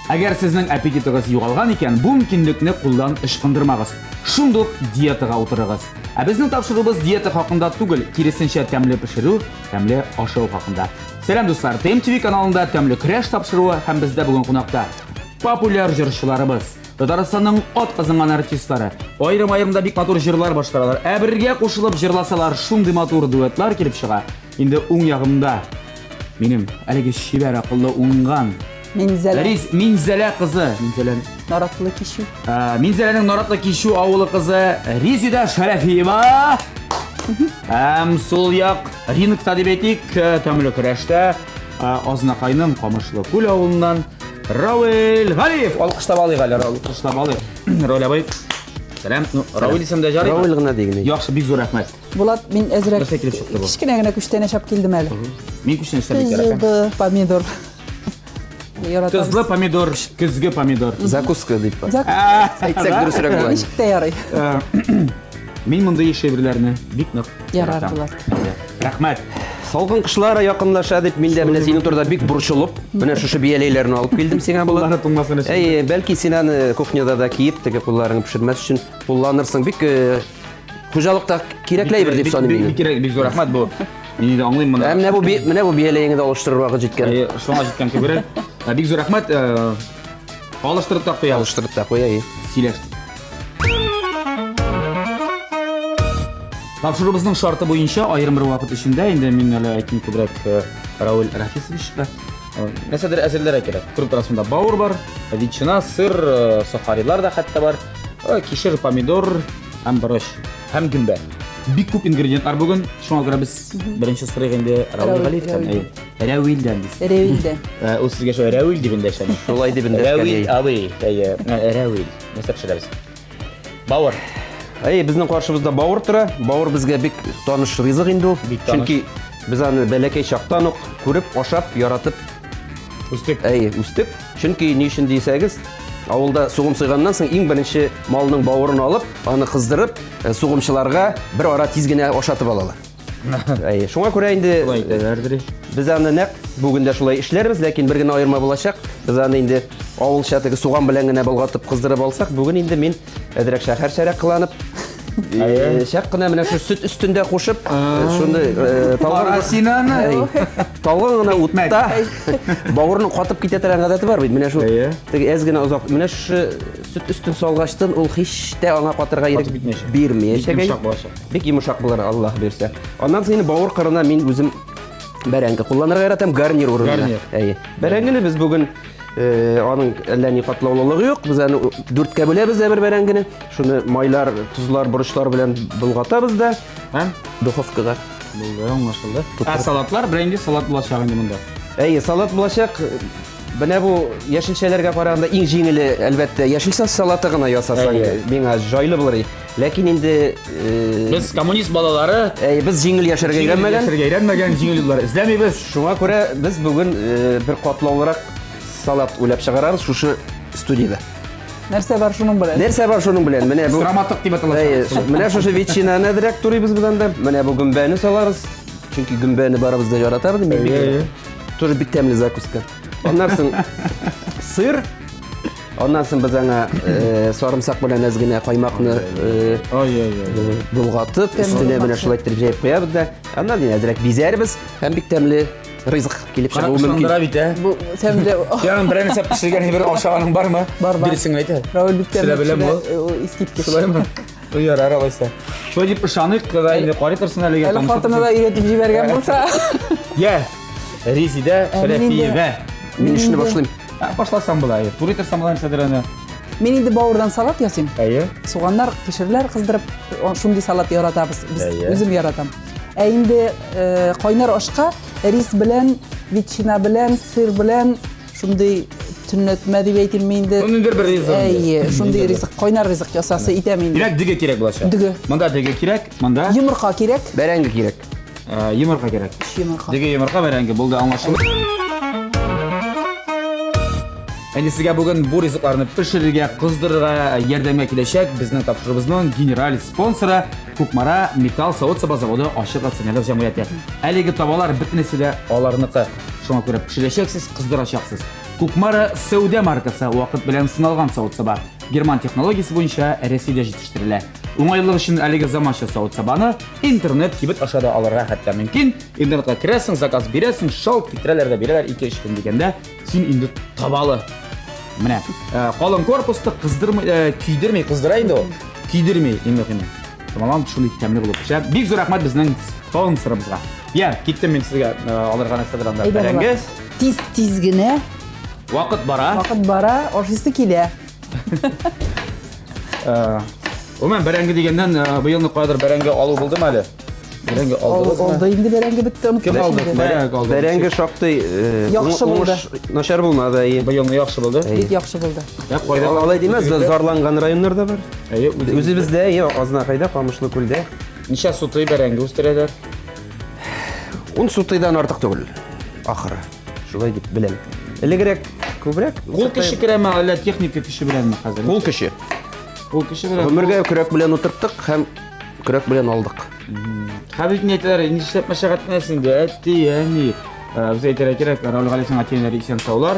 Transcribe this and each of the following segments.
Әгәр сезнең аппетитыгыз югалган икән, бу мөмкинлекне кулдан ычкындырмагыз. Шундук диетага утырыгыз. Ә безнең тапшырыбыз диета хакында түгел, киресенчә тәмле пешерү, тәмле ашау хакында. Сәлам дуслар, ТМТV каналында тәмле көрәш тапшыруы һәм бездә бүген кунакта популяр җырчыларыбыз, Татарстанның ат кызынган артистлары, аерым-аерымда бик матур җырлар башкаралар. Ә бергә кушылып җырласалар, шундый матур дуэтлар килеп чыга. Инде уң ягымда минем әлеге шибәр акыллы уңган Минзәлә кызы, Наратлы кишу. Минзәләнең Наратлы кишу авылы кызы Резида Шәрәфиева. Һәм сул як рингта дип әйтик, тәмле көрәштә Азнакайның Камышлы күл авылыннан Равил Галиев. Алкыштап алыйк әле, алкыштап алыйк. Равил абый. Сәлам. Равил исемдә жарый. Равил гына дигән. Яхшы, бик зур рәхмәт. Булат, мин әзрәк Нәрсә килеп чыкты бу? кичкенә генә күчтән ашап килдем әле. Мин күчтән эшләп кирәк. Кызылды помидор. Тозлы помидор, көзге помидор. Закуска дип. Әйтсәк дөресрәк була. Ничек тә ярый. Мин мондай шигырьләрне бик нык Ярар, яратам. Булат. Рәхмәт. Салкын кышлары якынлаша дип мин дә менә синең турда бик борчылып, менә шушы бияләйләрне алып килдем сиңа булат. Буллары туңмасын өчен. Бәлки син аны кухняда да киеп, теге кулларыңны пешермәс өчен кулланырсың. Бик хуҗалыкта кирәкләй бер дип саныйм Бик мин. кирәк, бик зур рәхмәт бу. Мин инде аңлыйм моны. Менә бу бияләйне дә алыштырыр вакыт җиткән. Шуңа җиткән кебек. Бик зур рәхмәт. Алыштырып та куябыз. Алыштырып та куя. Сөйләштек. Тапшырыбызның шарты буенча аерым бер вакыт эчендә инде мин әле әйтим күбрәк Равил Рафисовичка нәрсәдер әзерләргә кирәк. Күреп торасында бауыр бар, ветчина, сыр, сухарилар да хәтта бар, кишер, помидор һәм борыч һәм гөмбә. Бик күп ингредиентлар бүген. Шуңа күрә без беренче сорыйга инде Равил Галиевтан, Равилдән диз. Рәвилдән. Ул сезгә шулай Равил дип эндәшәме? Шулай дип эндәшкән. Равил абый, Равил. Нәрсә пешерәбез? Бауыр. Безнең каршыбызда бауыр тора. Бауыр безгә бик таныш ризык инде ул. Чөнки без аны бәләкәй чактан ук күреп, ашап, яратып Үстек. үстек. Чөнки ни өчен дисәгез, авылда сугым сыйганнан соң иң беренче малның бауырын алып, аны кыздырып, сугымчыларга бер ара тиз генә ашатып алалар. Шуңа күрә инде без аны нәкъ бүген дә шулай эшләрбез, ләкин бер генә аерма булачак. Без аны инде авылча теге суган белән генә болгатып кыздырып алсак, бүген инде мин әдрәк шәһәр кыланып, шәк кына менә шу сөт өстендә кушып, шуны талгын гына утта бауырны катып китә торган гадәте бар бит. Менә шу теге әз генә узак, менә шу сөт өстен салгачтан ул һич тә аңа катырга ирек бирмәячәк. Бик йомшак булыр, Аллаһ бирсә. Аннан соң бауыр кырына мин үзем бәрәңге кулланырга яратам, гарнир урынына. Бәрәңгене без бүген аның әллә ни катлаулылыгы юк. Без аны 4кә бүләбез бер бәрәңгене. Шуны майлар, тузлар, борычлар белән болгатабыз да. Һәм Духовкага. булды, аңлашылды. Салатлар, бренди салат булачак инде монда. Салат булачак. Менә бу яшелчәләргә караганда иң җиңеле әлбәттә яшелчә салаты гына ясасаң, миңа җайлы булыр. Ләкин инде Без коммунист балалары без җиңел яшәргә өйрәнмәгән җиңел юллар эзләмибез. Шуңа күрә без бүген бер катлаулырак салат уйлап чыгарабыз шушы студияда. Нәрсә бар шуның белән? Нәрсә бар шуның белән? Менә бу Драматик дип аталачак. менә шушы ветчина нәдерәк турыйбыз без анда. Менә бу гөмбәне саларыз. Чөнки гөмбәне барыбыз да яратабыз. Тоже бик тәмле закуска. Аннан соң сыр. Аннан соң без аңа сарымсак белән әз генә каймакны булгатып, өстенә менә шулай итеп җәеп куябыз да. Аннан әзрәк бизәрбез һәм бик тәмле ризык килеп чыгу мөмкин. Бу тәмле. Ягын берәр нәрсә пешергән бер ашаганың бармы? Бирсең әйтә. Равил бик тәмле. Искиткеч. Шулаймы? Ярар алайса. Шулай дип ышанык, инде карый торсын әлегә Әле хатыны да өйрәтеп җибәргән булса. Резида Шәрәфиева. Мин эшне башлыйм. Башласам була. Турый торсам була нәрсәдер аны. Мин инде бауырдан салат ясыйм. Суганнар, кишерләр кыздырып, шундый салат яратабыз. Без үзем яратам. Инде кайнар ашка рис белән, ветчина белән, сыр белән шундый төннәтмә дип әйтелми инде. Шундый бер ризык. Шундый ризык, кайнар ризык ясасы итәм инде. Димәк, дөге кирәк булачак. Дөге. Монда дөге кирәк, монда Йомырка кирәк. Бәрәңге кирәк. Йомырка кирәк. Йомырка. Дөге йомырка бәрәңге булды, аңлашылды. Әнде сезгә бүген бу ризыкларны пешерергә, кыздырырга ярдәмгә киләчәк безнең тапшырыбызның генераль спонсоры Кукмара Металл Савыт-Саба заводы ачык акционерлык җәмгыяте. Әлеге табалар бөтенесе дә аларныкы. Шуңа күрә пешерәчәксез, кыздырачаксыз. Kukmara Saudiya markası vaqt bilan sınalgan sawut saba. German texnologiyasi bo'yicha Rossiyada yetishtiriladi. O'ng'ayligi uchun haligi zamoncha sawut sabani internet kibit aşağıda alırga hatta mümkün. İnternetga kirasan, zakaz berasan, shalt titralarda beralar 2-3 kun deganda sen endi tabalı. Mana qalin korpusda kuydirmay qizdiraydi o. Kuydirmay endi qani. Tamam, shunday tamli qilib pishadi. Bek zo'r rahmat bizning sponsorimizga. Ya, ketdim men sizga alırga narsalardan berangiz. Tizgina Vaqt bara. vaqt bara oshisi kela. Umuman berangi deganda bu yilni qodir berangi olib bo'ldimi hali? Berangi oldingizmi? Oldi endi berangi bitta unutib Kim oldi? Berangi oldi. Berengi şoqti Yaxshi bo'ldi. Našar bo'lmadi. Bu yilni yaxshi bo'ldi. Bek yaxshi bo'ldi. Ya qo'ydi. Alay deymez, zorlangan rayonlarda var. Ayo, O'zimizda, Oznaqayda, Qamishlikulda. Necha sutli berangi o'stiradilar? 10 sutaydan ortiq tugul. Axiri. Shulay deb bilaman. Ilgirek ko'proq Qo'l kishi kirama, ala texnika kishi bilanmi hozir? qo'l kishi. Qo'l kishi bilan. Ömürge kürek bilen oturttuk hem kürek bilen aldık. Habib niyetler, nishlab mashaqqat qilsin deb aytdi, ya'ni biz aytara kerak, Raul G'aliyev atenlari isen sog'lar.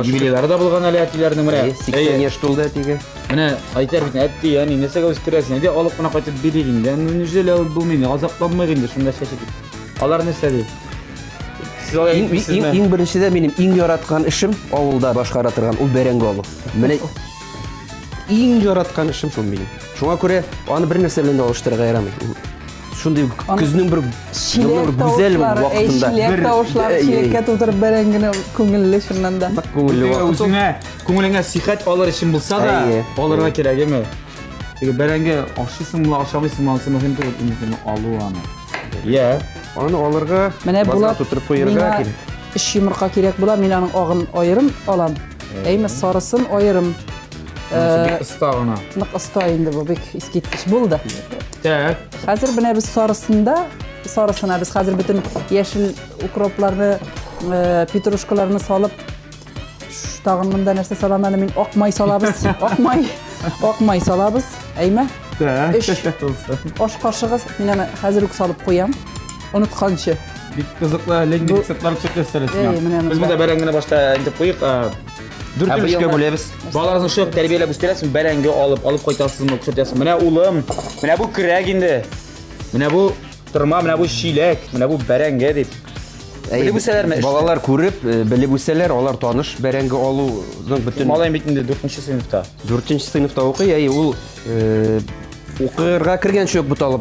Yubileylari da bo'lgan alayatlarning mana. 80 yaş to'ldi atiga. Mana aytar bitni aytdi, ya'ni nimaga o'stirasan deb olib qana qaytib beringda. Nujel bo'lmaydi, azoblanmagin deb shunda shashib. Alar nesa deydi? Siz olayapsizmi? Eng birinchida mening eng yaratgan ishim ovulda boshqara turgan ul berengi olup. Mene eng yaratgan ishim shu mening. Shunga ko'ra uni bir narsa bilan olishtirga yaramaydi. Shunday kuzning bir güzel bir vaqtida Shilak tovushlar, shilakka o'tirib berangini ko'ngilli shundan da. ko'ngilli vaqt. Ko'ngilingga sihat olar ishim bo'lsa da, olirga kerak emas. Berangi oshishimmi, oshamaysimmi, muhim oluvani. Ya, Onu alırga Mana bular tuturup qo'yarga kerak. ish yumurqa kerak bo'lar, men uning og'in ayirib olam. Aymi sorisin ayirib. ıstağına. Aniq isto endi bu bek isketkish bo'ldi. Tak. Hozir buni biz sorisini biz hozir butun yashil ukroplarni, petrushkalarni solib shu tag'in bunda narsa solamani men oqmay solamiz. Oqmay solamiz. Aymi? Tak. Osh qoshiqi men ana hozir solib qo'yam. Unutqancha. Bir kızıkla lengi sırtları çok gösterirsin. Biz burada berengini başta indip koyup Dürtülüşke bo'lamiz. Balalarını şu terbiyelep üstelersin, berengi alıp koytarsın, okşurtasın. Mene ulum, mene bu kürek indi. Mene bu tırma, mene bu şilek, mene bu berenge deyip. Bilip üsteler mi? Balalar ko'rib, bilib o'salar, ular tanish berengi oluvning bütün Malayım bitinde 4-sınıfta. 4-sınıfta o'qiy, ul o'qirga kirgan yo'q bu talab.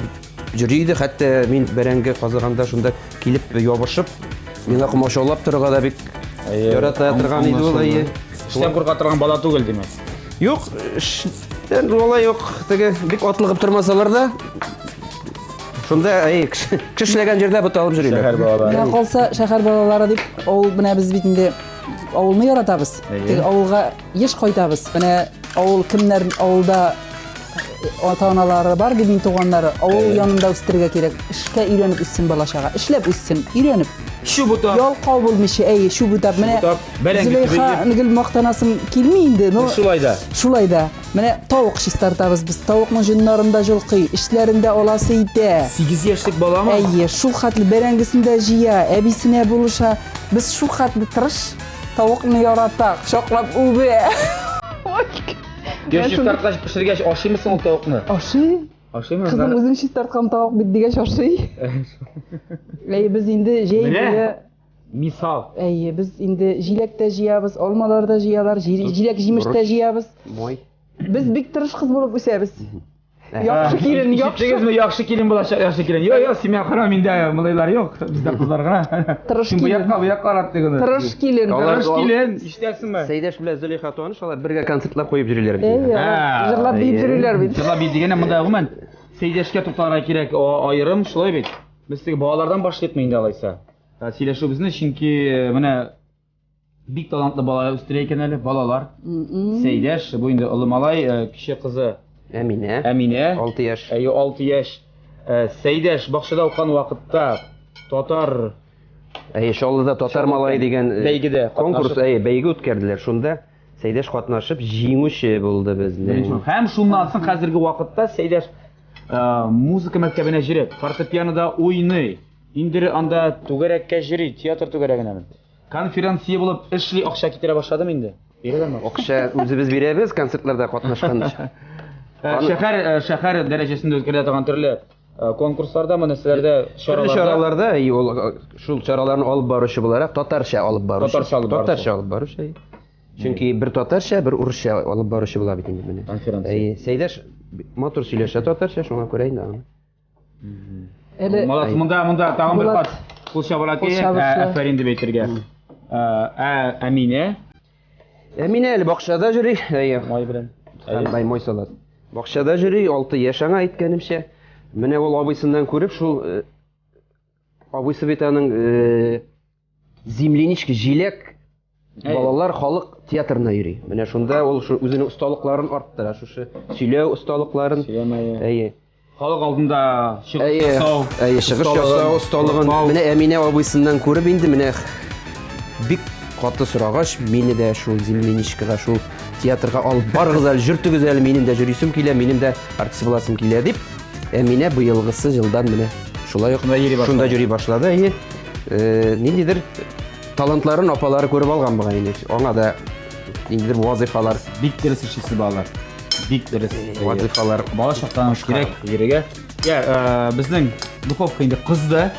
Juriydi, hatta men berengi qaziganda shunda kelib yobishib, menga qumosholab turganda bek yarata turgan edi ul. İşten kurqatırgan bala tugul demek. Yo'q, ishdan olay yo'q. Tege bek otlig'ib turmasalar da shunda kishilagan yerda bu talab juriylar. Şehir balalar. Mana qolsa shahar bolalari deb ovul buna biz bitinde ovulni yaratamiz. Ovulga ish qo'yamiz. Mana ovul kimlar ovulda ota-onalari bor, men tug'anlari ovul yonida o'stirga kerak. Ishga uylanib o'ssin bolashaga. Ishlab o'ssin, uylanib. Şu bu da. Yolqov bo'lmishi, shu bu deb mana Zulayxa nigil maqtanasim kelmaydi. Shulayda. Mana tovuq ish tartamiz biz. Tovuqni jinnarinda julqi, ishlarinda olasiyda. 8 yaşlık bala mı? Shu xatli berangisida jiya, abisine bo'lisha, biz shu xatli tirish tovuqni yarataq, shoqlab ubi. Göçüp tartlaş pişirgeç aşı mısın o tavukunu? Aşı? Aşı mı? Kızım o'zing shit tartgan tovuq bitdigash aşı. Biz endi jeydiga misal. biz endi jilakda jiyamiz, olmalarda jiyalar, jilak jimishda jiyamiz. Moy. Biz bek tirish qiz bo'lib o'samiz. Yaxshi kelin, yaxshi kelin bo'lashaq, yaxshi kelin. Yo'q, sen men qaram endi bulaylar yo'q. Bizda qizlarga. Tirish Bu yoqqa qarab degani. Tirish kelin. İşlersinmi? Saydash bilan Zulayxa tanish, ular birga konsertlar qo'yib juriylar. Jig'lab beyib juriylar bit. Jig'lab beyib degani bunda umuman Seydashga to'xtalga kerak ayrim shulay bit. Biz bolalardan boshlayapman endi alaysa. Siylashuv bizni chunki mana bek talantli bola o'stirayotgan bolalar. Seydash bu endi Ulumalay kishi qizi Amina 6 yaş. 6 yaş. Seydash bog'chada o'qigan vaqtda Totar Shollida Totar malay degan konkurs bayga o'tkazdilar. Shunda Seydash qatnashib jing'ish bo'ldi bizni. Ham shundan so'ng hozirgi vaqtda Seydash muzika maktabine jirib, fortepianoda o'ynay. Indiri anda tugarakka jiri, teatr tugarakini. Konferensiya bo'lib, ishli ақша ketira boshladim endi. Beradimi? Акча үзебез бирәбез концертларда катнашканда. Шәһәр дәрәҗәсендә үткәрелә төрле конкурсларда, нәрсәләрдә, Төрле чараларда шул чараларны алып баручы буларак татарча алып баручы. Татарча алып баручы. Чөнки бер татарча, бер урысча алып баручы була бит инде менә. Конференция. Сәйдәш матур сөйләшә татарча, шуңа күрә инде аны. Молодец, монда тагын бер кат кул чабалат әфәрин дип әйтергә. Әминә. Әминә әле бакчада йөри. Май белән. Бай мой салат. Бакчада йөри, 6 яшь аңа әйткәнемчә. Менә ул абыйсыннан күреп шул абыйсы бит аның земляничка җиләк балалар халык театрына йөри. Менә шунда ул үзенең осталыкларын арттыра, шушы сөйләү осталыкларын. Халык алдында чыгыш ясау. Чыгыш ясау осталыгын. Менә Әминә абыйсыннан күреп инде менә бик каты сорагач, мине дә шул земляничкага, шул театрга алып барыгыз әле, жүртүгез әле, минем дә жүрисем килә, минем дә артист буласым килә дип. Әминә быелгысы жылдан менә шулай ук шунда йөри башлады. Ниндидер талантларын апалары күреп алган буга инде. Аңа да ниндидер вазифалар, Бик дөрес эшчесе балалар. Бик дөрес вазифалар бала чактан кирәк йөрегә. Безнең духовка инде кызды.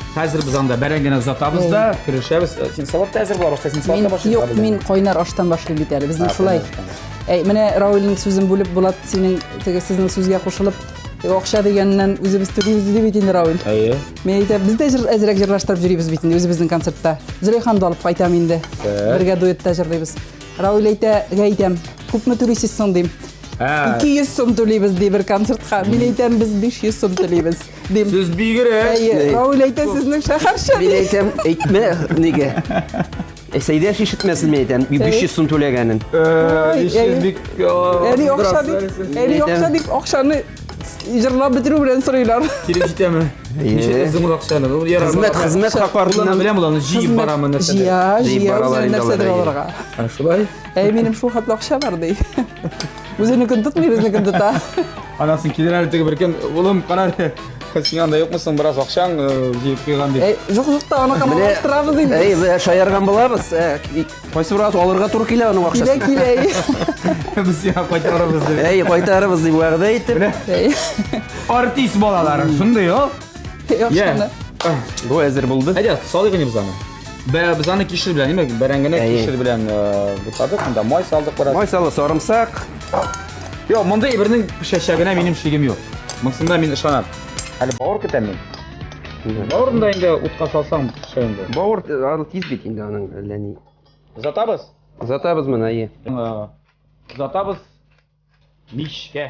Хәзер без анда бәрәңгене узатабыз да, керешәбез. Син салат әзер була башта, син салатта башлый. Юк, мин кайнар аштан башлыйм бит әле. Безнең шулай. Менә Раулның сүзен бүлеп булат, синең теге сезнең сүзгә кушылып, акча дигәннән үзебез түгибез дип бит инде Раул. Мен әйтәм, без дә әзрәк җырлаштырып йөрибез бит инде үзебезнең концертта. Зөләйхан да алып кайтам инде. Бергә дуэтта җырлыйбыз. Раул әйтәм, күпме түлисез соң дим. 200 сум түлибез ди бер концертка. Мен әйтәм, без 500 сум түлибез дим. Сез бигрәк. Раул әйтә, сезнең шәһәрчә. Мен әйтәм, әйтмә нигә. Сәйдәш ишетмәсен мен әйтәм, 500 сум түләгәнен. 500 бик. Әни акча дип акчаны җырлап бетерү белән сорыйлар. Кире җитәме? Ничә зур акчаны? Хезмәт хакы белән буланы җыеп барамын нәрсә. Нәрсәдер алырга. Шулай. Минем шул хәтле акча бар ди. Үзенекен тотмый, безнекен тота. Анасын килер әле теге беркен, улым, канар. Син анда юкмысың, бераз акчаң җыеп куйган дип. Юк, та аны камалаштырабыз инде. Шаярган булабыз. Кайсы бераз алырга туры килә аның акчасын. Килә. Без сиңа кайтарабыз дип. Кайтарабыз дип вәгъдә итеп. Артист балалары, шундый ё. Яхшыны. Бу әзер булды. Әйдә, салыйк инде без аны. Без аны кишер белән, нимә, бәрәңгене кишер белән бутадык, анда май салдык бераз. Май салы, сарымсак. Юк, монда бернең пешәчәгенә минем шигем юк. Монсында мин ышанам. Әле бавыр көтәм мин. Бавырны да инде утка салсаң пешә инде. Бавыр аны тиз бит инде аның ләни. Затабыз. Затабыз менә. Затабыз мишкә.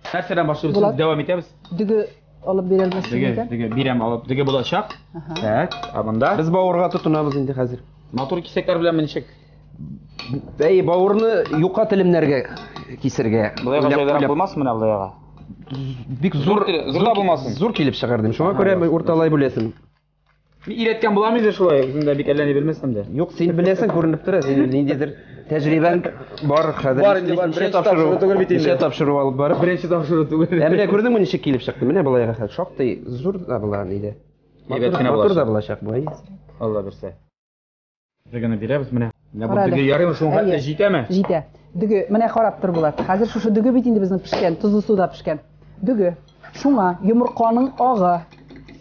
Нәрсәдән башлыйбыз? Дәвам итәбез. Диге алып бирәлмәс икән. Диге бирәм алып, диге булачак. Так, монда Без бавырга тотынабыз инде хәзер. матур кисәкләр белән ничек? Бавырны юка телемнәргә кисергә. Булайга булмасмы менә булайга? Бик зур да булмасын. Зур килеп чыгардым. Шуңа күрә урталай беләсем. Мин өйрәткән булам инде шулай, үземдә бик әллә ни белмәсәм дә. Юк, син беләсең күренеп тора. Син ниндидер тәҗрибәң бар хәзер. Бар инде, бар. Беренче тапшыру түгел бит инде. Ничә тапшыру алып барып. Беренче тапшыру түгел. Менә күрдеңме ничек килеп чыкты? Менә булайга хәзер шактый зур да була иде. Матур да булачак бу. Алла берсә. Дигәне бирәбез менә. Менә бу диге ярым шуңа хәтта җитәме? Җитә. Диге менә карап тор булат. Хәзер шушы диге бит инде безнең пешкән, тузлы суда пешкән. Диге. Шуңа йомырканың агы,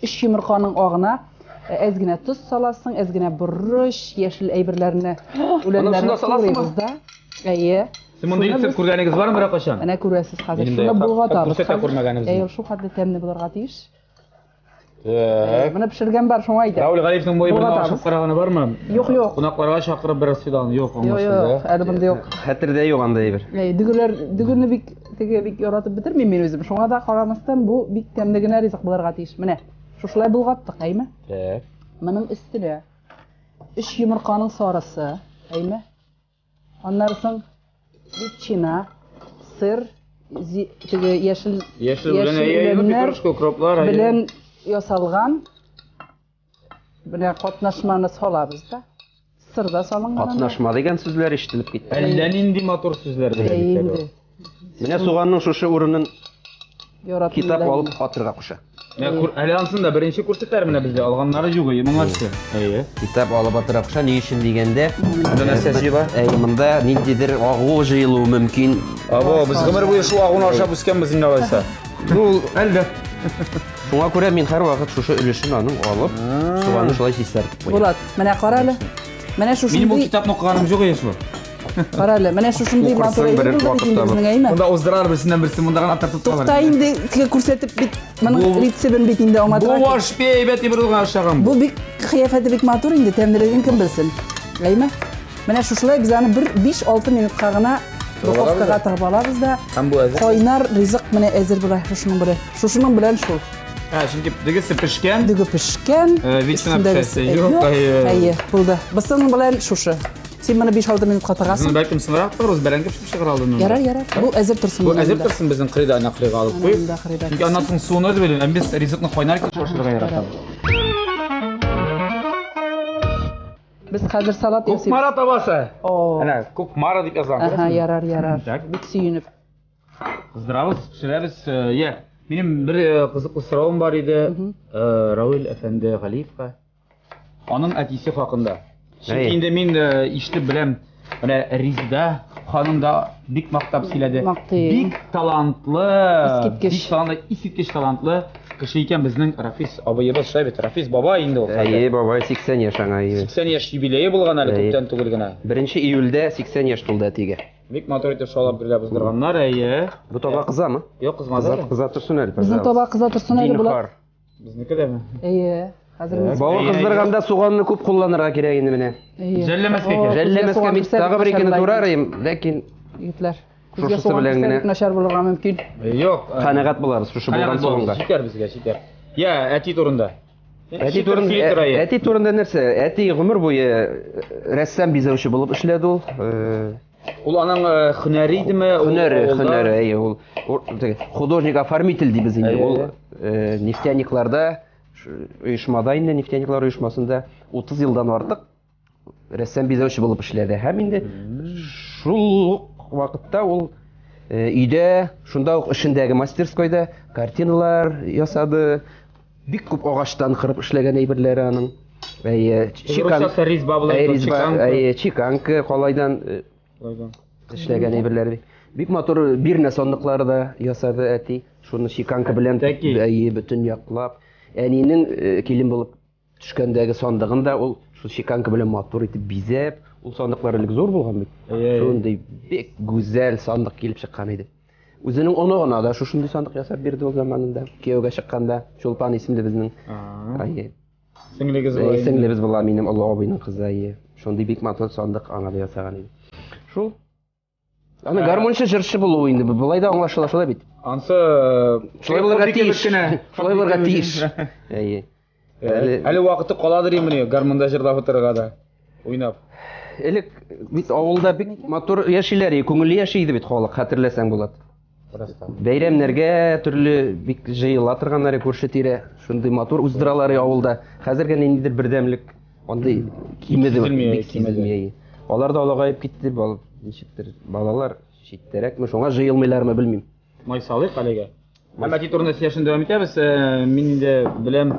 3 йомырканың агына әзгенә туз саласың, әзгенә бурыш, яшел әйберләрне, үләннәрне саласыз да. Әйе. Син монда рецепт күргәнегез бармы бер кашан? Менә күрәсез хәзер. Шуны булгатабыз. Күрсәтә күрмәгәнебез. Әйе, шул хәтле тәмле булырга тиеш. Менә пешергән бар, шуңа әйтәм. Раул Галиевның бу белән ашап караганы бармы? Юк, юк. Кунакларга чакырып бераз фидан юк, Юк, аңлашылды. әле монда юк. Хәтердә юк анда әйбер. Дигелне бик яратып бетермим мин үзем. Шуңа да карамастан бу бик тәмле генә ризык булырга тиеш. Менә шушылай булгаттык, әйме? Так. Моның өстенә 3 йомырканың сарысы, әйме? Аннан соң ветчина, сыр, теге яшел үләннәр, кроплар белән ясалган белән катнашманы салабыз да. Сыр да салынган. Катнашма дигән сүзләр ишетелеп китте. Әллә нинди матур сүзләр Инде Менә суганның шушы урынын яратып китап алып катырга куша. Әле ансын да беренче күрсәтәр менә бездә алганнары юк, моңарчы. Әйе. Китап алып атыракша ни өчен дигәндә, Монда нәрсә җыйба? монда ниндидер агу җыелуы мөмкин. Або, biz гомер буе шул агуны ашап үскәнбез инде алайса. Ну, әлбәттә. Шуңа күрә мин һәрвакыт шушы өлешен аның алып, суганы шулай чистартып куям. Булат, менә кара әле. Менә Минем бу шушындый, китапны укыганым юк яшь. кара әле. Менә шушындый Укырсаң матур берәр әйбер булды бит вакытта инде бу. безнең әйме. Монда уздырар берсеннән берсе монда гына тартып Тукта инде сезгә күрсәтеп бит, моның рецебен бит инде Бу аңлатырга. ваш бейбәт ибер булган ашаган. Бу бик кыяфәте бик матур инде, тәмлелеген кем белсен. Әйме? Менә шушылай biz аны 5-6 минутка гына духовкага тыгып алабыз да. Һәм бу әзер. Кайнар ризык менә әзер була шушының белән. Шушының белән шул. Чөнки дигесе пешкән. Дөге пешкән. Вична өстендәге пешәсе юк. юк. Әйе, булды. Бысының белән шушы. Син моны 5-6 минутка тыгасың. Бәлкем сынрак торыз бәрәңге пешеп чыгар алдым. Ярар, ярар. Бу әзер торсын. Бу әзер торсын безнең кырыйда накрыга алып куй. Монда кырыйда. Чөнки аннан соң суны да беләм, без ризыкны кайнар итеп ашырга яратабыз. Без хәзер салат ясыйбыз. Кукмара табасы. О. Әнә, кукмара дип язган. Аха, ярар, ярар. Так. Бик сөенеп. Кыздырабыз, пешерәбез. Я, минем бер кызыклы соравым бар иде. Равил әфәнде Галиевка. Аның әтисе хакында. Чөнки инде мин ишетеп беләм, менә Ризда ханым да бик мактап сөйләде. Мактый. Бик талантлы, Искиткеч. бик талантлы, искиткеч талантлы кеше икән безнең Рафис абыебыз шәбит. Рафис бабай инде ул. Әйе, бабай 80 яшь аңа. 80 яшь юбилее булган әле Әйе. күптән түгел генә. 1 июльдә 80 яшь тулды әтигә. Бик матур итеп шалап берлә буздырганнар, әйе. Бу таба кызамы? Юк, кызмады. Кыза торсын әле. Безнең таба кыза торсын әле Булат. Безнеке дәме? Әйе. Хәзер без Бавы кыздырганда суганны күп кулланырга кирәк инде менә. Жәлләмәскә кирәк. Жәлләмәскә мин тагы бер икене турарым, ләкин Егетләр. Шушысы белән генә. Начар булырга мөмкин. Юк. канәгать булабыз шушы булган суганга. Шикәр безгә, шикәр. Я, әти турында. Әти турында нәрсә? Әти гомер буе рәссам бизәүче булып эшләде ул. Ул аның һөнәри идеме? Һөнәр, әйе, ул художник-оформитель дибез инде. Ул нефтяникларда, оешмада инде, нефтяниклар оешмасында 30 елдан артык рәссам бизәүче булып эшләде. Һәм инде шул вакытта ул өйдә, шунда ук эшендәге мастерскойда картиналар ясады. Бик күп агачтан кырып эшләгән әйберләре аның. Чиканка калайдан эшләгән әйберләре. Бик матур бирнә сандыклары да ясады әти. Шуны чиканка белән бөтен яклап. Әнинең килен булып төшкәндәге сандыгын да ул шу чиканка белән матур итеп бизәп, ул сандыклар элек зур булган бит. Шундый бик гүзәл сандык килеп чыккан иде. Үзенең оногына да шушындый сандык ясап бирде ул заманында. Кияүгә чыкканда, Чулпан исемле безнең. Сеңлебез була минем олы абыйның кызы. Шундый бик матур сандык аңа да ясаган иде. Шул. Аны гармончы җырчы булуы инде булай да аңлашыла шулай бит. Ансы шулай булырга тиеш. Шулай булырга тиеш. Әле вакыты каладыр имени гармонда җырлап утырырга да. Уйнап. Элек бит авылда бик матур яшиләр, күңелле яши иде бит халык, хәтерләсәң булат. Бәйрәмнәргә төрле бик җыела торганнары күрше тирә, шундый матур уздыралар авылда. Хәзергә ниндидер бердәмлек андый кимеде. Алар да алагаеп китте, ничектер балалар читтәрәкме, шуңа җыелмыйлармы белмим. Майсалык әлегә. Әмәти турында сөйләшен дәвам итәбез. Мин инде беләм,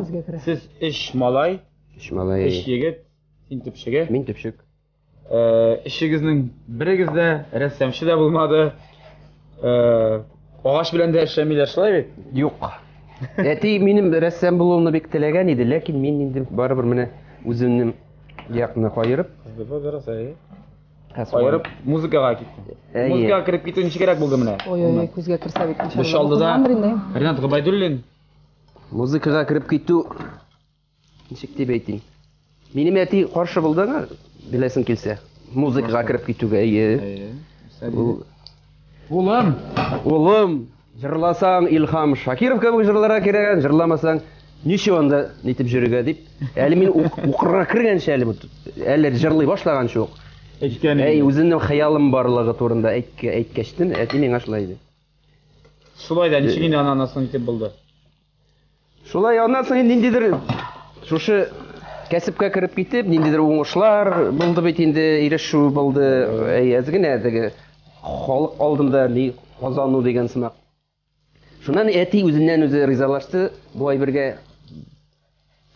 сез эш малай, эш егет, син төпчеге. Мин төпчек. Эшегезнең берегез дә рәссамчы да булмады. Агач белән дә эшләмиләр шулай бит? Юк. Әти минем рәссам булуымны бик теләгән иде, ләкин мин инде барыбер менә үземнең якны кайырып, музыкага киттем. Музыкага кирип китү ничегрәк булды менә? Ой, күзгә керсә бит ничек. Биш алдыда Ринат Габайдуллин. Музыкага кирип китү ничек дип әйтим? Минем әти каршы булды, беләсең килсә. Музыкага кирип китүгә. Улым, җырласаң Илһам Шакиров кебек җырларга кирәк, җырламасаң ничего анда нитеп йөрергә дип. Әле мин укырга кергәнчә әле җырлый башлаганчы ук. Үземнең хыялым барлыгы турында әйткәчтен, әти миңа шулай диде. Шулай да ничек инде анасын итеп булды? Шулай аннан соң ниндидер шушы кәсепкә кирип китеп, ниндидер уңышлар булды бит инде, ирешү булды. Әз генә теге халык алдында ни казану дигән сымак. Шуннан әти үзеннән үзе ризалашты. Буай бергә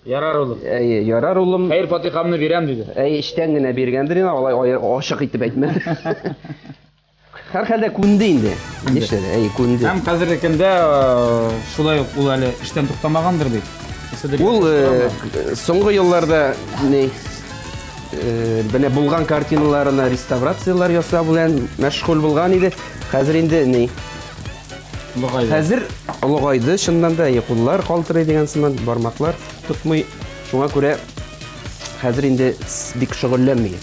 Ярар улым. ярар улым. Хәйр фатихамны бирәм диде. Эштән генә биргәндер инде, алай ашык итеп әйтмәде. Һәр хәлдә күнде инде. Нишләде? Күнде. Һәм хәзерге көндә шулай ук ул әле эштән туктамагандыр бит. Ул соңгы елларда бәне булган картиналарына реставрациялар ясау белән мәшгуль булган иде. Хәзер инде Хәзер олыгайды, чыннан да куллар калтырый дигән сыман, бармаклар тотмый. Шуңа күрә хәзер инде бик шөгыльләнмәй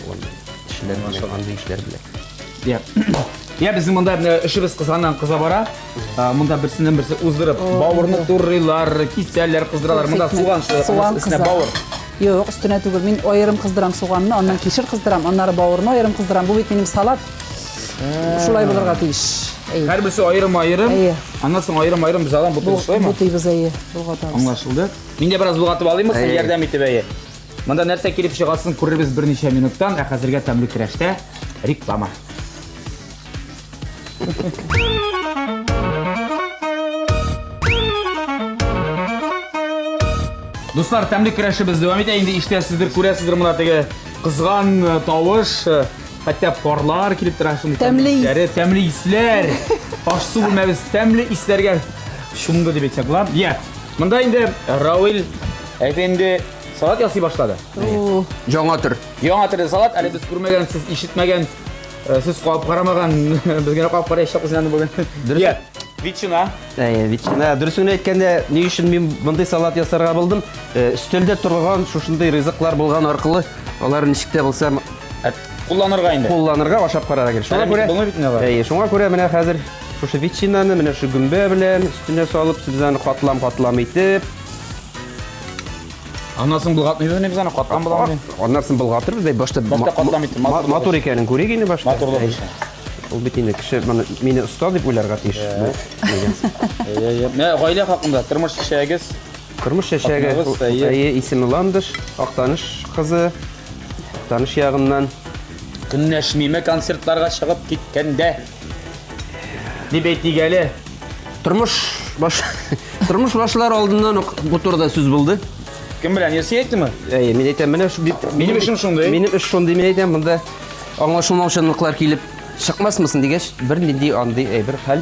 андый эшләр белән. Я безнең монда эшебез кызганнан кыза бара. Монда берсеннән берсе уздырып, бавырны турыйлар, кисәләр, кыздыралар. Монда суган өстенә бавыр. Юк, өстенә түгел. Мин аерым кыздырам суганны, аннан кишер кыздырам, аннары бавырны аерым кыздырам. Бу бит минем салат. Шулай булырга тиеш. Һәр берсе аерым, аннан соң аерым без алам бутыл шулаймы? Бу тыйбыз булгатабыз. Аңлашылды. Мин дә бераз булгатып алыйммы, сез ярдәм итеп әйе. Монда нәрсә килеп чыгасын күрербез берничә минуттан, ә хәзергә тәмле көрәштә реклама. Дуслар, тәмле көрәшебез дәвам итә. Инде иштәсездер, күрәсездер монда теге кызган тавыш, хәтта парлар килеп тора шундый тәмле исләр. Аш-су белмәбез, тәмле исләргә шуңды дип әйтсәк була. Монда инде Равил әфәнде салат ясый башлады. Яңа төр. Яңа төр салат, әле без күрмәгән, сез ишетмәгән, сез калып карамаган, безгә калып караячак үзеннән бүген. Ветчина. Ветчина. Дөресен әйткәндә, ни өчен мин мондый салат ясарга булдым? Өстәлдә торган шушындай ризыклар булган аркылы, алар ничек тә булса кулланырга инде. Кулланырга, ашап карарга кирәк. Шуңа күрә менә хәзер шушы ветчинаны менә шу гөмбә белән өстенә салып, сезне катлам итеп. Аннан соң булгатмыйбыз, без аны катлам буламы? Аннан соң булгатырбыз, башта катлам итеп. Матур икәнен күрик инде башта. Матурлык. Ул бит инде кеше мине оста дип уйларга тиеш. Менә гаилә хакында тормыш шәягез. Тормыш шәяге исеме Ландыш, Актаныш кызы. Таныш ягыннан Көннәшмиме концертларга чыгып киткәндә. Дип әйтигәле. Тормыш башлар алдыннан бу турыда сүз булды. Кем белән ясый әйттеме? Мин әйтәм, менә минем эшем шундый. Минем эш шундый, мин әйтәм, монда аңлашылмаучанлыклар килеп чыкмасмысын дигәч, бер нинди андый бер хәл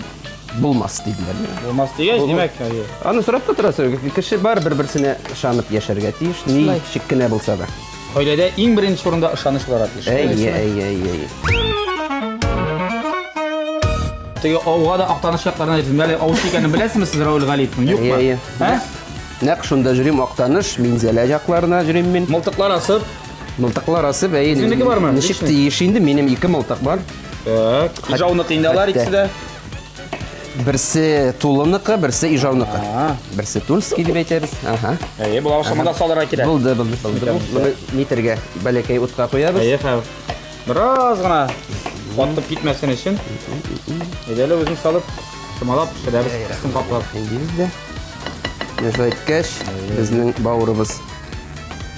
булмас дидиләр. Булмас дигәч, димәк, аны сорап та торасы, кеше бар бер-берсенә ышанып яшәргә тиеш, ни шиккенә булса да. Гаиләдә иң беренче урында ышаныш буларга тиеш. Теге ауга да Актаныш якларына җитмәле. Әле авыш икәнен беләсезме сез Равил Галиевның? Юкмы? Нәкъ шунда йөрим, Актаныш, Минзәлә якларына йөрим мин. Мылтыклар асып. Сезнеке бармы? Ничек тиеш инде, минем 2 мылтык бар. Ижауныкы инде алар икесе дә. Берсе Тулыныкы, берсе Ижауныкы. Берсе Тульский дип әйтәбез. Бу ашамада салырга кирәк. Булды. Моны нитергә бәләкәй утка куябыз. Бераз гына катып китмәсен өчен. Әйдәле үзен салып, шымалап пешерәбез, кыстын каплап. Инде. Нәрсә әйткәч, безнең бавырыбыз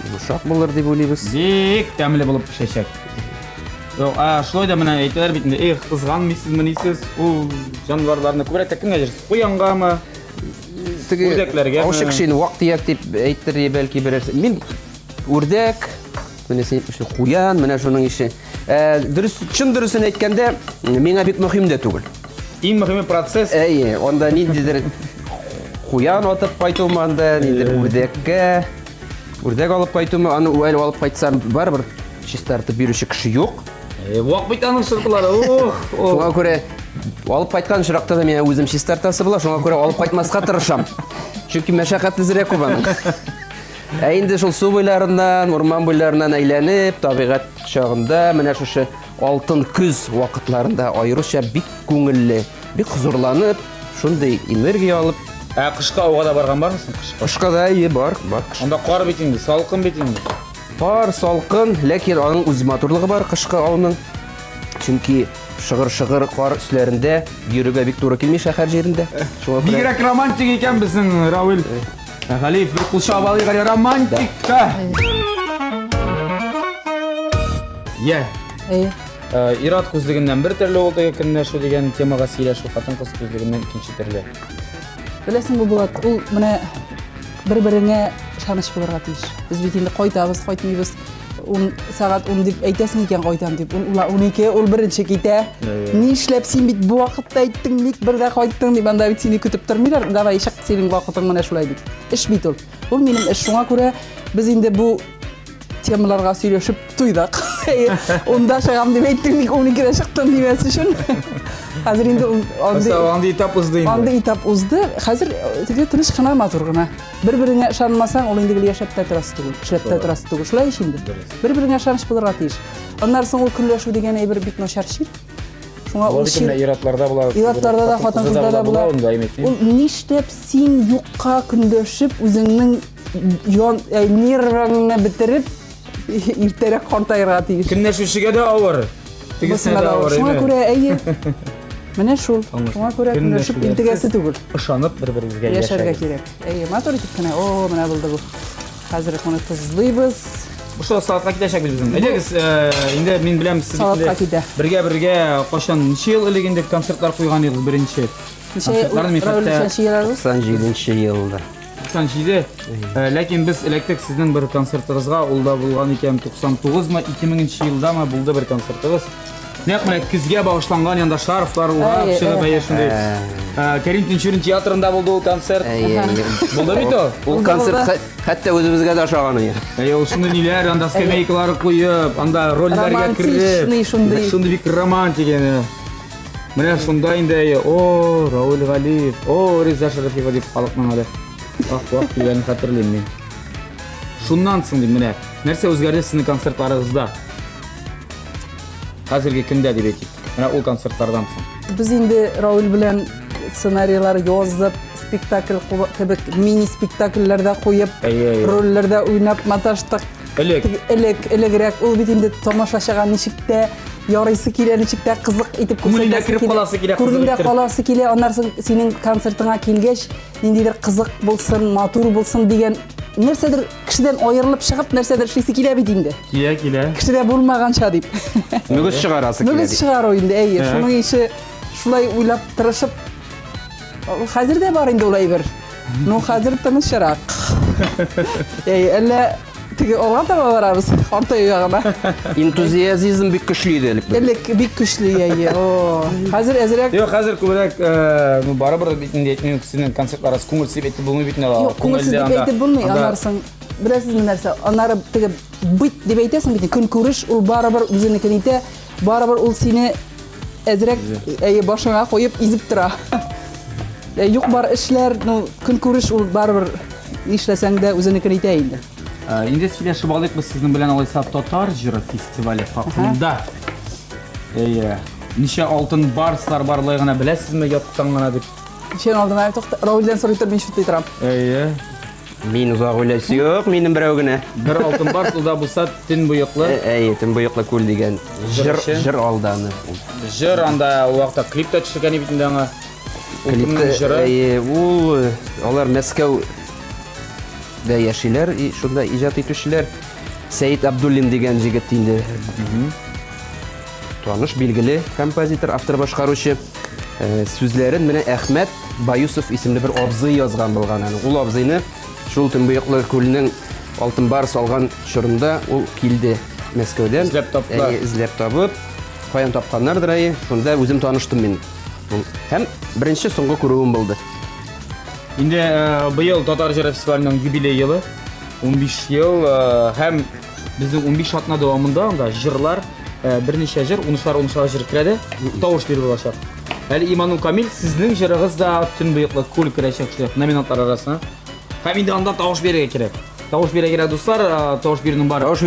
йомшак булыр дип уйлыйбыз. Бик тәмле булып пешәчәк. Шулай да менә әйтәләр бит инде, кызганмыйсызмы нисез? Ул җанварларны күбрәк кемгә җирсез? Куянгамы? Үрдәкләргә. Ошы кешене вакыт дип әйтер бәлки берәрсе. Мин үрдәк, менә син куян, менә шуның ише. Дөресен әйткәндә, миңа бик мөһим дә түгел. Иң мөһиме процесс. Анда ниндидер куян атып кайтылманда, ниндидер үрдәк алып кайтымы, аны әле алып кайтсам барбер чистартып бирүче кеше юк. Вак бит аның шыркылары. Шуңа күрә алып кайткан чиракта да мен үзем чистартасы була, шуңа күрә алып кайтмаска тырышам. Чөнки мәшәкатьлерәк ул аның. Инде шул су буйларыннан, урман буйларыннан әйләнеп, табигать чагында, менә шушы алтын күз вакытларында аеруча бик күңелле, бик хузурланып, шундый энергия алып. Кышка ауга да барган бармысың? Кышка да бар. Анда кар бит инде, салкын бит инде. Бар, салкын, ләкин аның үз матурлыгы бар кышка ауның. Чөнки шыгыр кар өсләрендә йөрүгә бик туры килми шәһәр җирендә. Бигрәк романтик икән безнең Равил Галиев, бер кул шабалы романтика. Ират күзлегеннән бер төрле ул теге көннәшү дигән темага сөйләшү, хатын кыз күзлегеннән икенче төрле. Беләсең, бу булат, ул менә бер-береңә ышаныч булырга тиеш. Без бит инде кайтабыз, кайтмыйбыз. 10 сәгать 10 дип әйтәсең икән кайтам дип. Ул 12, ул беренче китә. Ни эшләп син бит бу вакытта әйттең, ник бердә кайттың дип анда бит сине көтеп тормыйлар. Давай ишак синең вакытың менә шулай дип. Эш бит ул. Ул минем эш, шуңа күрә без инде бу темаларга сөйләшеп туйдык. Онда чыгам дип әйттең, ник 12дә чыктың димәс өчен. Хәзер инде анда этап узды инде. Анда этап узды. Хәзер теге тыныч кына, матур гына. Бер-береңә ышанмасаң, ул инде яшәп тә торасы түгел, эшләп тә торасы түгел. Шулай ич инде. Бер-береңә ышаныч булырга тиеш. Аннан соң ул көнләшү дигән әйбер бик начар шир. Шуңа ул шир иратларда була. Иратларда да, хатын-кызларда да була. Ул нишләп син юкка көнләшеп, үзеңнең нервыңны битереп, иртәрәк картайырга тиеш. Көнләшүчегә дә авыр. Тегесенә дә авыр. Шуңа күрә әйе. Менә шул. Шуңа күрә көнләшеп интегәсе түгел. Ышанып бер-берегезгә Яшәргә кирәк. Матур итеп кенә, менә булды бу. Хәзер аны тызлыйбыз. Ошо саатка китәчәк безнең. Әйдәгез, инде мин беләм сез бергә кашан ничә ел элек концертлар куйган идегез беренче. Концертларны 97 елда. 97. Ләкин без электек сезнең бер концертыгызга, ул да булган икән 99мы, 2000 елдамы булды бер концертыгыз. Нәкъ көзгә багышланган янда шарфлар урап чыгып әйшендәй. Кәрим Тинчурин театрында булды ул концерт. Булды бит ул. Ул концерт хәтта үзебезгә дә ошаган иде. Ул шундый ниләр, анда скамейкалар куеп, анда рольләргә киреп. Шундый бик романтик иде. Менә шунда инде, Раул Галиев, Реза Шәрәфиева дип халыкның әле. Вак дигән хәтерлим мин. Шуннан соң дип менә нәрсә үзгәрде сезнең концертларыгызда? Хәзерге көндә дип әйтик. Менә ул концертлардан соң. Без инде Раул белән сценарийлар язып, спектакль кебек мини спектакльләрдә куеп, рольләрдә уйнап маташтык. Элегрәк ул бит инде тамашачыга ничек тә ярыйсы килә, ничек тә кызык итеп күргәндә каласы килә. Аннан соң синең концертыңа килгәч, ниндидер кызык булсын, матур булсын дигән нәрсәдер кешедән аерылып чыгып, нәрсәдер эшлисе килә бит инде. Килә. Кешедә булмаганча дип. Мөгез чыгарасы килә. Мөгез чыгару инде, әйе. Шуның ише шулай уйлап тырышып, хәзер дә бар инде ул әйбер. Хәзер тынычрак. Әллә теге алга таба барабыз, артай ягына. Энтузиазм бик көчле иде элек. Элек бик көчле, әйе. Хәзер әзрәк. Хәзер күбрәк барыбер бит инде әйтмәк концертларыз күңелсез әйтеп булмый бит инде. Күңелсез әйтеп булмый, аннарсын. Беләсезме нәрсә? Аннары теге бит дип әйтәсең бит, көн күреш ул барыбер үзенекен итә, барыбер ул сине әзрәк башыңа куеп изеп тора. Юк бар эшләр, көн күреш ул барыбер нишләсәң дә үзенекен итә инде. Инде сөйләшеп алыйк без сезнең белән алайса Татар җыры фестивале хакында. Ничә алтын барслар барлыгы гына беләсезме, яттан гына дип. Ничә алдына Раулдан сорыйтыр, мин шундый торам. Мин узак уйлайсы юк, минем берәү генә. Бер алтын барс ул да булса төн буйыклы. Төн буйыклы күл дигән җыр алданы. Җыр анда ул вакытта клип тә төшергән бит инде аңа. Ул алар Мәскәү да яшиләр, шунда иҗат итүчеләр Сәйит Абдуллин дигән җегет инде. Таныш, билгеле композитор, автор, башкаручы. Сүзләрен менә Әхмәт Баюсов исемле бер абзый язган булган. Ул абзыйны шул Төнбоеклы күлнең алтын бар салган чорында ул килде Мәскәүдән. Эзләп табып, каян тапканнардыр, шунда үзем таныштым мин. Һәм беренче соңгы күрүем булды. Инде быел Татар җыры фестиваленең юбилей елы 15 ел һәм безнең 15 атна дәвамында анда җырлар берничә җыр, 13 җыр керәде, тавыш биреп булачак. Әле Иманул Камил сезнең җырыгыз да Төнбоеклы күл керәчәк номинантлар арасына. Һәм инде анда тавыш бирергә кирәк. Тавыш бирергә кирәк, дуслар, тавыш бирүнең бар. Тавыш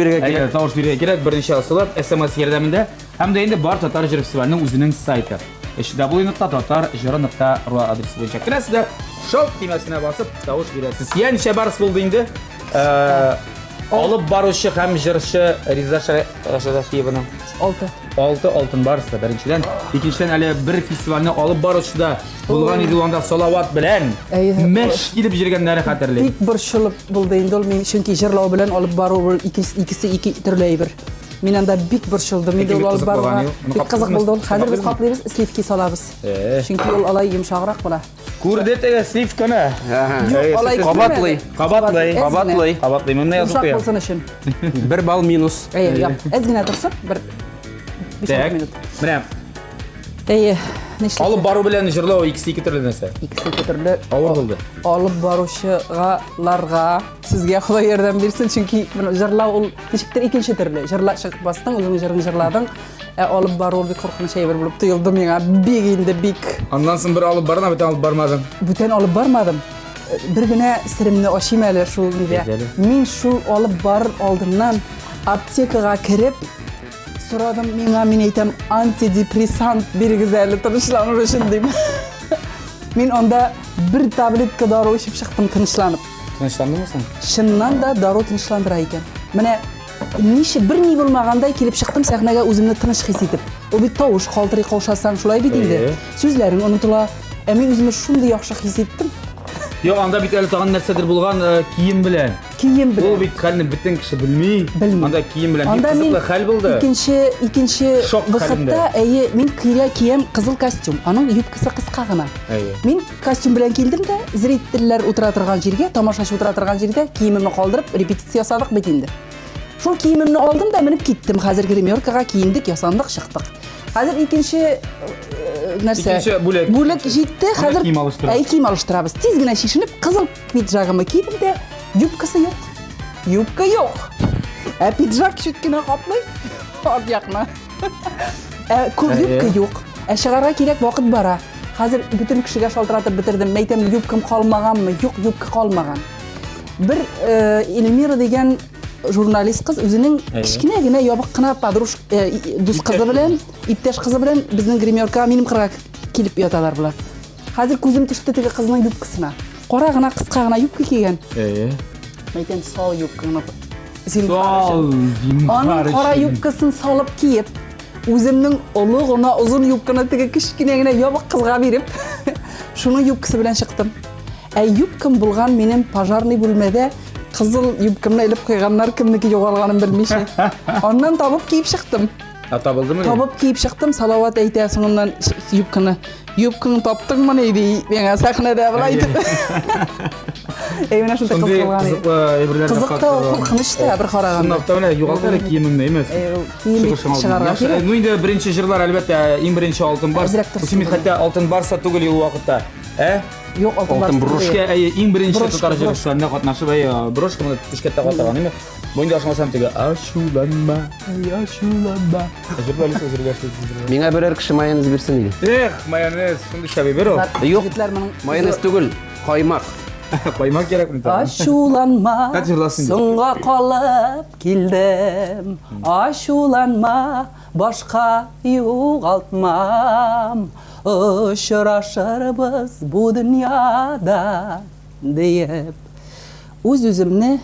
бирергә кирәк берничә асылып SMS ярдәмендә. Һәм дә инде бар Татар җыры фестиваленең үзенең сайты. www.tatar.ru адресы буенча керәсез, шоу тимәсенә басып тавыш бирәсез. Янчә барс булды инде. Алып баручы һәм җырчы Реза Шәрәфиеваның 6 алтын барысы беренчедән. Икенчедән әле бер фестивальне алып баручыда булган иде анда Салават белән мәш килеп җиргәннәре хәтерле. Бик борчылып булды инде ул, мин чөнки җырлау белән алып бару икесе ике төрле әйбер. Мен анда бик борчылдым. Мен Бик ул алып кызык баруга болган, бик кызык каплыйсыз? булды. Ул хәзер без Каплыйсызмы? каплыйбыз, сливки салабыз. Чөнки ул алай йомшаграк була. Күрдетеге сливканы. Юк, алай Кабатлый. Кабатлый. Кабатлый. Кабатлый. Мен язып Йомшак куям. булсын өчен. 1 балл минус. Яп, әз генә торсын, бер 5 Так. минут. Менә Нишләп? алып бару белән җырлау икесе ике төрле нәрсә. Икесе төрле Авыр булды. алып баручыларга сезгә Худай ярдәм бирсен, чөнки җырлау ул ничектер икенче төрле. Җырлап чыгып бастың, үзең җырын җырладың. Алып бару бик куркыныч әйбер булып тоелды миңа. Бик инде бик. Андан соң бер алып барына, бөтен алып бармадың. Бүтән алып бармадым. Бер генә сиремне ачыйм әле шул нидә. Мин шул алып бар алдыннан аптекага кирип сорадым, миңа мин әйтәм антидепрессант бирегез әле тынычланыр өчен дим. Мин анда бер таблетка дару ичеп чыктым тынычланып. Тынычландыңмы сен? Чыннан да дару тынычландыра икән. Менә бер ни булмагандай килеп чыктым сәхнәгә үземне тыныч хис итеп. Ул бит тавыш калтырый каушасаң шулай бит инде. Сүзләрең онытыла. Мин үземне шундый яхшы хис иттем. Юк, анда бит әле тагын нәрсәдер булган кием белән. Кием Ул белән. бит хәлне бөтен кеше белми. Белми. Анда кием белән бик Анда мин кызыклы хәл булды. икенче Шок вакытта мин кием кызыл костюм. Аның юбкасы кыска гына. Мин костюм белән килдем дә, зрительләр утыра торган җиргә, тамашачы утыра торган җирдә киемемне калдырып репетиция ясадык бит инде. Шул киемемне алдым да менеп киттем. Хәзер гримеркага киендек, ясандык, чыктык. Хәзер икенче нәрсә? Икенче бүлек. Бүлек җитте. Хәзер кием алыштырабыз. Кием алыштырабыз. Тиз генә чишенеп, кызыл пиджагымны кидем дә, юбкасы юк. Юбка юк. Пиджак чуть кенә каплый. Аръякны. Юбка юк. Чыгарга кирәк вакыт бара. Хәзер бүтән кешегә шалтыратып бетердем. Мәйтәм, юбкам калмаганмы? Юк, юбка калмаган. Бер Эльмира дигән журналист кыз үзенең кичкенә генә ябык кына дус кызы белән, иптәш кызы белән безнең гримеркага минем кырга килеп яталар булар. Хәзер күзем төште теге кызның юбкасына. Кара гына, кыска гына юбка кигән. Мәйтәм, сал юбканы. Аның кара юбкасын салып киеп, үземнең олы гына озын юбканы теге кичкенә генә ябык кызга биреп, шуның юбкасы белән чыктым. Юбкам булган минем пожарный бүлмәдә кызыл юбкамны элеп куйганнар, кемнеке югалганын белмичә. Аннан табып киеп чыктым. Табылдымы? Табып киеп чыктым, салават әйтә соңыннан юбканы. Юбканы таптыңмы ни ди, миңа сәхнәдә булай итеп. Менә шунда кызгылган. Кызык та куркыныч та бер караганда. Сынапта менә югалты әле киемеңне эмес. Чыгарга кирәк. Ну инде беренче җырлар әлбәттә иң беренче алтын бар. Син хәтта алтын барса түгел ел вакытта. Юк, алтын Брошка иң беренче татар җырчыларында катнашып, брошка менә тишкәттә катлаган име. Бу инде ашмасам теге ачуланма. Ачуланма. Миңа берәр кеше майонез бирсен иде. Майонез, шундый шәбе бер ул. Юк, майонез түгел, каймак. Каймак кирәк менә. Ачуланма, Хәзерләсен. соңга калып килдем. Ачуланма, башка югалтмам. Очрашырбыз бу дөньяда диеп. Үз-үземне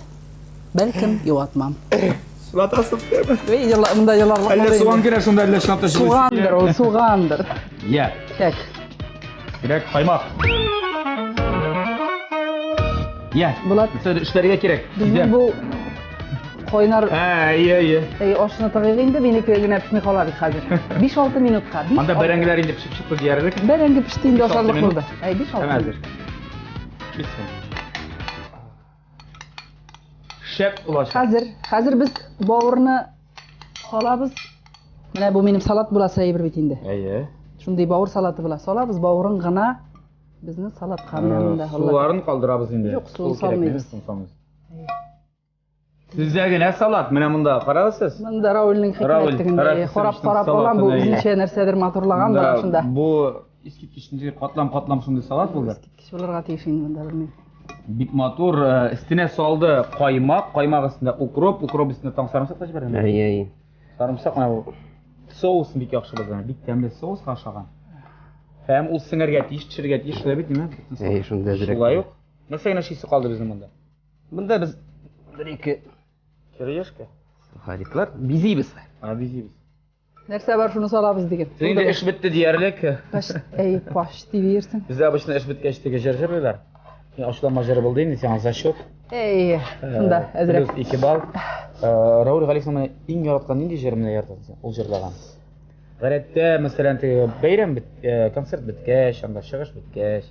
бәлкем юатмам. Сулатасың дәме? Монда яларлык. Әллә суган кирәк шунда әллә шунда Сугандыр, ул сугандыр. Я. Так. Кирәк каймак. Я. Булат. Эшләргә кирәк. Безнең бу кайнар Ие. ашны тагыйг инде, минеке генә пешми кала бит хәзер. 5-6 минутка. Анда бәрәңгеләр инде пешеп чыкты диярлек. Бәрәңге пеште инде ашарлык 5-6 булды. 5-6 минут. Хәзер. Пишсен. Шәп улаша. Хәзер без бавырны салабыз. Менә бу минем салат буласы әйбер бит инде. Ие. Шундый бавыр салаты була. Салабыз бавырын гына безнең салат камянында. Суларын калдырабыз инде. Юк, су салмыйбыз. Сезгә генә салат, менә монда карагыз. Монда Раулның хикмәтлегендә карап алган бу үзенчә нәрсәдер матурлаган да шунда. Бу искиткечнең катлам шундый салат булды. Искиткеч булырга тиеш инде монда белмим. Бик матур, өстенә салды каймак өстендә укроп өстендә таң сарымсак та җибәргән. Ай. Сарымсак менә бу соус бик яхшы булган, бик тәмле соус ашаган. Һәм ул сеңәргә тиеш, төшергә тиеш, шулай бит ниме? Шунда директ. Шулай юк. Нәрсә генә шисе калды безнең монда? Монда без бер-ике Кирешкә. сухариклар бизибез. Бизибез. Нәрсә бар шуны салабыз диген. Инде эш бетте диярлек. Почти версен. Бездә обычно эш беткәч теге җырҗырлар. Ашуланма жыры болды енді саған за счет. Шунда, әзірек. Плюс 2 балл. Рауль Галисовна ең яратқан нендей жыры міне яратасың ол жырлаған. Ғаретте, мәселен, бәйрәм концерт біткәш, анда шығыш біткәш.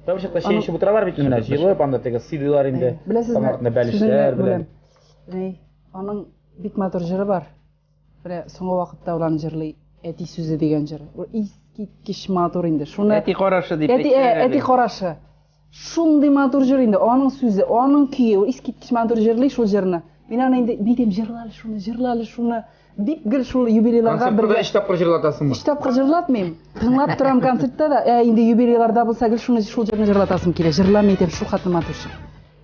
Бір шақта шейінші бұтыралар бітін міне жиылып, анда тегі сидылар енді. Самартында бәліштер білен. Оның бит матур жыры бар. Соңғы вақытта олан жырлы әти сөзі деген жыры. Искиткіш матур енді. Әти қарашы деп әти қарашы. Шундай матур жыр енді. Оның сөзі, оның күйі, искиткіш матур жырлы шул жырны. Мен ана енді бетем жырлалы шуны. Бик гіл шул юбилейларға бірге... Концертті 3 тапқыр жырлатасың ба? 3 тапқыр жырлатмайым. Тыңлап тұрам концертта да, енді юбилейларда болса гіл шул жырны жырлатасым келе. Жырлам етем, шу қатты матур жыр.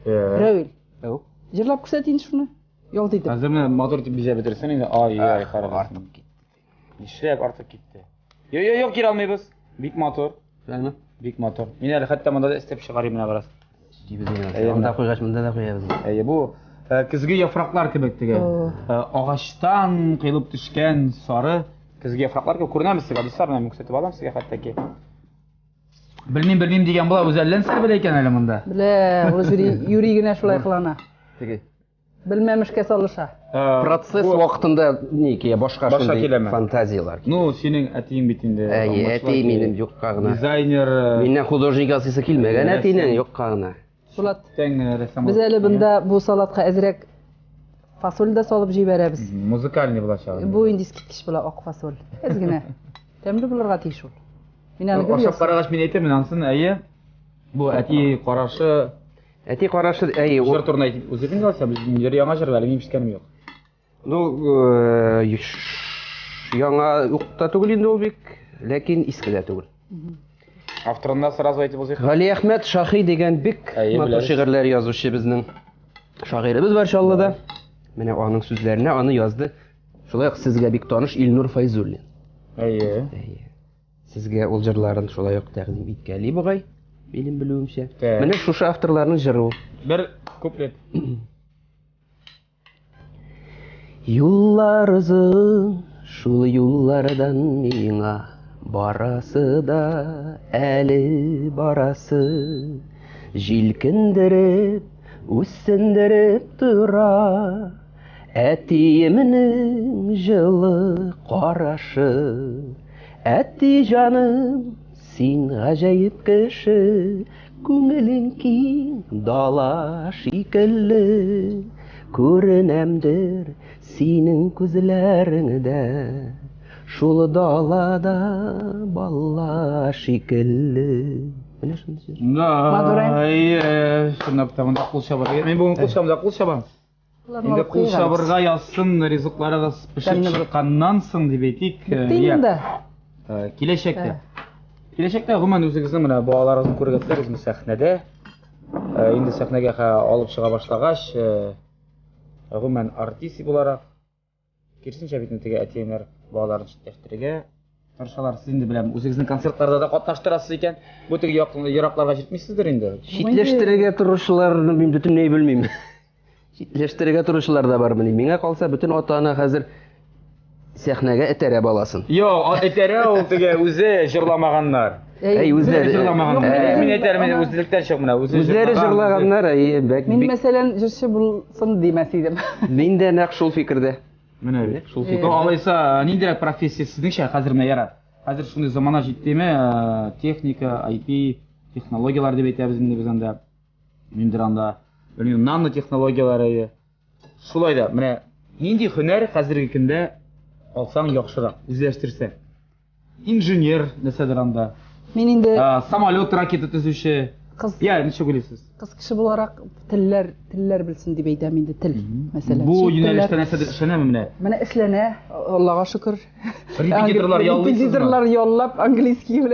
Рәуіл. Жырлап көрсетейін шуны. Yol dedim. Hazır mı motor tip bize bitirsen yine ay qaraqasın. İşrek artıq ketdi. Yo'q kira almaymiz. Big motor. Bilmi? Big motor. Meni hali hatta manda istep chiqarayım mana qarasın. Munda qo'ygaч munda da qo'yamiz. Bu kuzgi yaproqlar kebek dege. Ağaçdan qiyilib tushgan sari kuzgi yaproqlar ko'rinadi sizga. Adislarni ham ko'rsatib olam sizga hattoki. Bilmayman degan bo'lar o'zallan sir bila ekan hali munda. Bila, o'zi yurigina shulay qilana. Bilmemişke salışa. Процесс vaqtında neki başqa şunday fantaziyalar. Ну, senin etiğin bitinde. Etiğim benim yok qağına. Dizayner. Menden художник alsısı kelmegen etiğinin yok qağına. Sulat. Ressam. Biz eli bunda bu salatqa azraq fasol da solib jiberamiz. Muzikalniy bulaşağı. Bu indiskitkish bilan oq fasol. Ozgina. Temli bularga teshul. Men ani Oshab qaragash men aytaman ansin, ayi. Bu eti qarashi Әти қарашы, жыр турында айтып, өзіңіз алса, біздің жыр яңа жыр әлі мен пішкенім жоқ. Ну, яңа уқта түгіл енді ол бек, ләкин искі дә түгіл. Авторында сразу айтып болсақ. Ғали Ахмет Шахи деген бек матур шигырьләр язучы безнең шагыйрыбыз бар Шаллыда. Менә аның сүзләренә аны язды. Шулай ук сезгә бик таныш Илнур Файзуллин. Сезгә ул җырларын шулай ук тәкъдим иткәли бугай. Benim bilumça. Менә шушы авторларның җыры ул. Bir куплет. Юллар узын, шул юллардан миңа барасы да, әле барасы. Җилкендереп, үссендереп тора. Әтиемнең җылы карашы. Әти җаным Син ғажайып кеше, күңелең киң дала шикелле, күренәмдер синең күзләреңдә, шул далада бала шикелле. Менә шундый. Шуны тамында кул шабар. Мен бүген кул шабамда кул шабам. Инде кул шабырга язсын, ризыкларыгыз пешеп чыкканнан соң дип әйтик. Киләчәктә. Киләчәктә гомумән үзегезнең менә балаларыгызны күргәнсез үзегез сәхнәдә. Инде сәхнәгә алып чыга башлагач, гомумән артист буларак кирсенчә бит теге әтиемнәр балаларын җитештерергә тырышалар. Сез инде беләм, үзегезнең концертларда да катнаштырасыз икән. Бу теге яракларга җитмисездер инде. Читләштерергә торучыларны мин бөтенләй белмим. Читләштерергә торучылар да бармы? Миңа калса бөтен ата-ана хәзер сәхнәгә этәрә баласын. Юк, этәрә ул теге үзе җырламаганнар. Үзләре җырламаганнар. Мин әйтәрмен, үзлектән чык менә, үзләре җырлаганнар, бәк Мин мәсәлән җырчы булсын димәс идем. Мин дә нәкъ шул фикердә. Менә шул фикер. Алайса, ниндирәк профессия сезнеңчә хәзер менә ярат? Хәзер шундый замана җиттеме, техника, IP, технологиялар дип әйтәбез инде без анда. Ниндир анда, белмим, нано технологиялары. Шулай да, менә нинди һөнәр хәзерге көндә алсаң яхшырак, үзләштерсәң. Инженер нәрсәдер анда. Мин инде самолет, ракета төзүче. Я, ничек уйлыйсыз? Кыз кеше буларак телләр белсен дип әйтәм инде, тел, мәсәлән. Бу юнәлештә нәрсәдер эшләнәме менә? Менә эшләнә, Аллага шөкер. Репетиторлар яллап, английский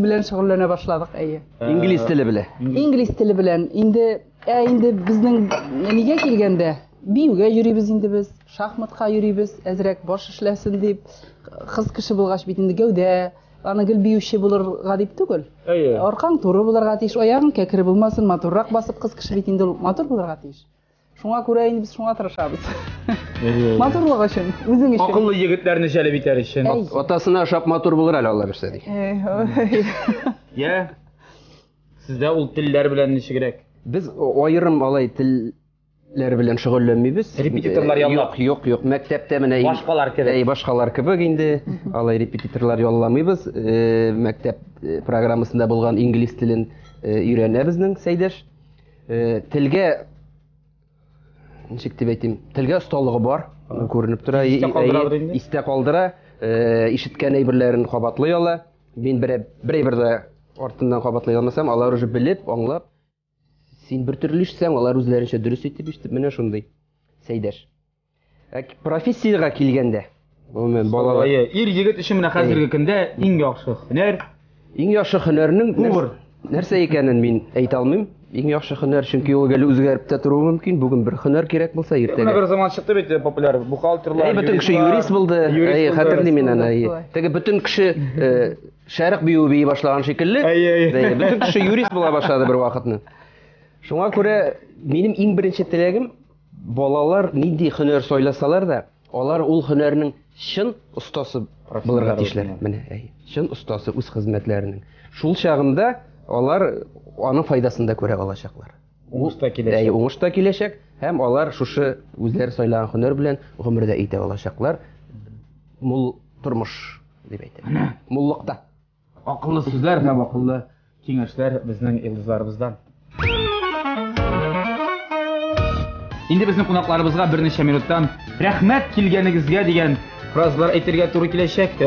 белән шөгыльләнә башладык, әйе. Инглиз теле белән. Инглиз теле белән. Инде безнең нигә килгәндә биюгә йөрибез инде без, шахматка йөрибез, әзрәк баш эшләсен дип, кыз кеше булгач бит инде гәүдә, аны гел биюче булырга дип түгел. Аркаң туры булырга тиеш, аягың кәкре булмасын, матуррак басып кыз кеше бит инде матур булырга тиеш. Шуңа күрә инде без шуңа тырышабыз. Матурлык өчен, үзең өчен. Акыллы егетләрне җәлеп итәр өчен. Атасына ошап матур булыр әле алар эшләди. Я. Sizde ул телләр белән ничегрәк? Biz ayırım alay tiller bilen şөгыльләнмибез. Репетиторлар яллап. Юк. Мәктәптә менә Башкалар кебек. Башкалар кебек инде. Алай репетиторлар ялламыйбыз. Мәктәп программасында булган инглиз телен өйрәнәбезнең Сәйдәш. Телгә ничек дип әйтим? Телгә осталыгы бар. Күренеп тора. Истә калдыра. Ишеткән әйберләрен кабатлый ала. Мин бер дә артыннан кабатлый алмасам, алар уже белеп, аңлап, син бер төрле ишетсәң, алар үзләренчә дөрес итеп ишетеп, менә шундый. Сәйдәш. Профессиягә килгәндә, гомумән балалар Ир-егет өчен менә хәзерге көндә иң яхшы һөнәр. Иң яхшы һөнәрнең нәрсә икәнен мин әйтә алмыйм. Иң яхшы һөнәр, чөнки ул гел үзгәреп тә тору мөмкин. Бүген бер һөнәр кирәк булса, иртәгә. Бер заман чыкты бит популяр бухгалтерлар. Бөтен кеше юрист булды. Хәтерлим мин аны. Теге бөтен кеше шәрык бию бии башлаган шикелле. Бөтен кеше юрист була башлады бер вакытны. Шуңа күрә минем иң беренче теләгем балалар нинди һөнәр сайласалар да, алар ул һөнәрнең чын остасы булырга тиешләр. Менә, чын остасы үз хезмәтләренең. Шул чагында алар аның файдасын да күрә алачаклар. Уңышта киләчәк. Уңышта киләчәк һәм алар шушы үзләре сайлаган һөнәр белән гомердә итә алачаклар. Мул тормыш дип әйтәм. Муллыкта. Акыллы сүзләр һәм акыллы киңәшләр безнең илдызларыбыздан. Инде безнең кунакларыбызга берничә минуттан рәхмәт килгәнегезгә дигән фразалар әйтергә туры киләчәк.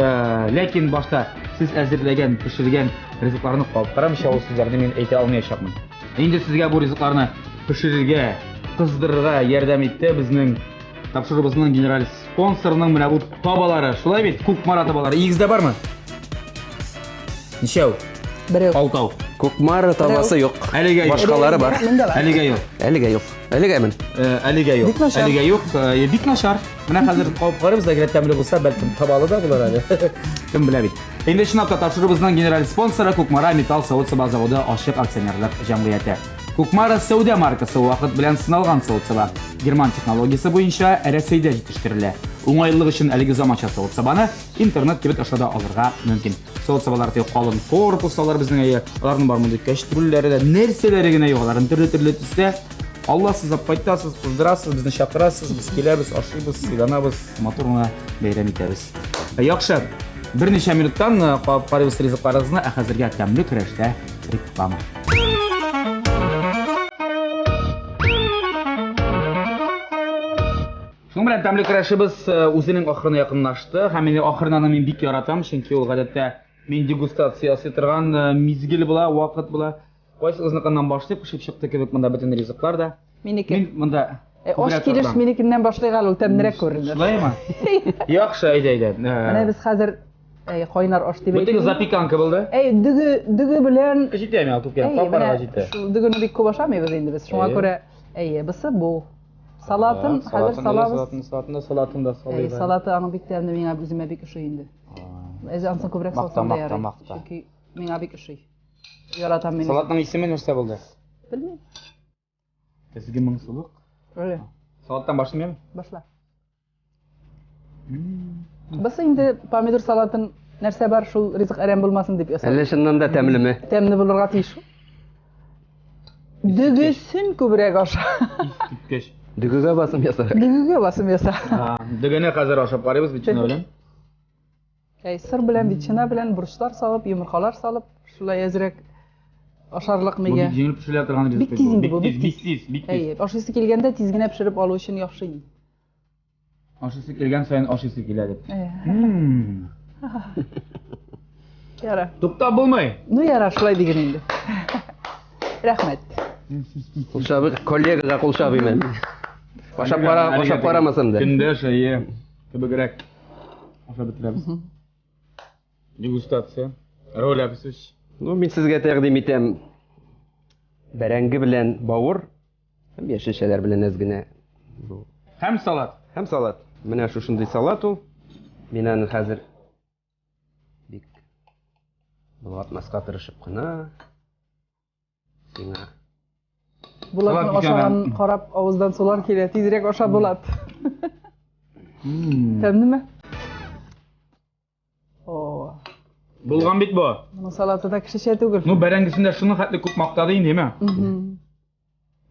Ләкин башта сез әзерләгән, пешергән ризыкларны калып карамыйча ул сүзләрне мин әйтә алмаячакмын. Инде сезгә бу ризыкларны пешерергә, кыздырырга ярдәм итте безнең тапшырыбызның генераль спонсорының менә бу табалары. Шулай бит, Кукмара табалары. Игездә бармы? Ничәү? Берәү. Алтау. Кукмара табасы юк. Әлегә юк. Башкалары бар. Әлегә юк. Әлегә мен. Әлегә юк. Әлегә юк. Бик начар. Менә хәзер калып карабыз, әгәр тәмле булса, бәлкем табалы да булыр әле. Кем белә бит. Инде чынлап та тапшырыбызның генераль спонсоры Кукмара металл савыт-саба заводы Ашык акционерлык җәмгыяте. Кукмара сәүдә маркасы вакыт белән сыналган савыт-саба. Герман технологиясе буенча Рәсәйдә җитештерелә. Уңайлылык өчен әлеге заманча савыт-сабаны интернет кебек ашада алырга мөмкин. Савыт-сабалар тек калын корпуслар безнең аларның бар монда кәчтүрләре дә нәрсәләре генә юк, аларның төрле төстә. Алла сез апайтасыз, кыздырасыз, безне чакырасыз, без киләбез, ашыйбыз, сыйланабыз, матур гына бәйрәм итәбез. Яхшы, берничә минуттан калып карыйбыз ризыкларыгызны, ә хәзергә тәмле көрәштә реклама. Шуның белән тәмле көрәшебез үзенең ахырына якынлашты. Һәм мин ахырына мин бик яратам, чөнки ул гадәттә мин дегустация ясый торган мизгел була, вакыт була. Кайсыгызныкыннан башлап пешеп чыкты кебек монда бөтен ризыклар да. Минеке. Мин монда Аш килеш минекеннән башлыйга ул тәмнерәк күренде. Шулаймы? Яхшы, әйдә. Менә без хәзер кайнар аш дип Бөтен запеканка булды. Дүге белән Җитә мин алып килгән, папарга җитә. Шул дүгене бик күп ашамыйбыз инде без. Шуңа күрә бысы бу. Салатын хәзер салабыз. Салатын да салыйбыз. Салаты аның бик тәмле, миңа үземә бик ошый инде. Ансын күбрәк салсам да ярый. Чөнки миңа бик ошый. Яратам мин. Салатның исеме нәрсә булды? Белмим. Сезгә моңсулык. Салаттан башлыйммы? Башла. Бысы инде помидор салатын нәрсә бар, шул ризык әрәм булмасын дип ясадым. Әллә чыннан да тәмлеме? Тәмле булырга тиеш. Дүгесен күбрәк аша. Киткәч. Дүгегә басым ясар. Дүгегә басым яса. Дөгене хәзер ашап карыйбыз бит белән. Сыр белән, ветчина белән бурычлар салып, йомыркалар салып, шулай әзрәк ашарлык мигә. Бу җиңел пешерелә торган ризык. Бик тиз инде бу, бик тиз. Ашыйсы килгәндә тиз генә пешереп алу өчен яхшы инде. Ашыйсы килгән саен ашыйсы килә дип. Яра. Туктап булмый. Ну яра, шулай диген инде. Рәхмәт. Кулшабы коллегага кулшабы мен. Ашап карамасам да. Көндәш кебегрәк. Ашап бетерәбез. Дегустация. Роль әпсүз. Ну, мин сезгә тәкъдим итәм бәрәңге белән бавыр һәм яшелчәләр белән әз генә. Һәм салат. Һәм салат. Менә шушындый салат ул. Мин аны хәзер бик булатмаска тырышып кына сиңа. Булатны ашаган карап авыздан сулар килә, тизрәк аша булат. Тәмлеме? Bulgan bit bu. Bunun salatada kişişe tugul. Ну, бәрәңгесендә шуны хәтле күп мактады инде, ме?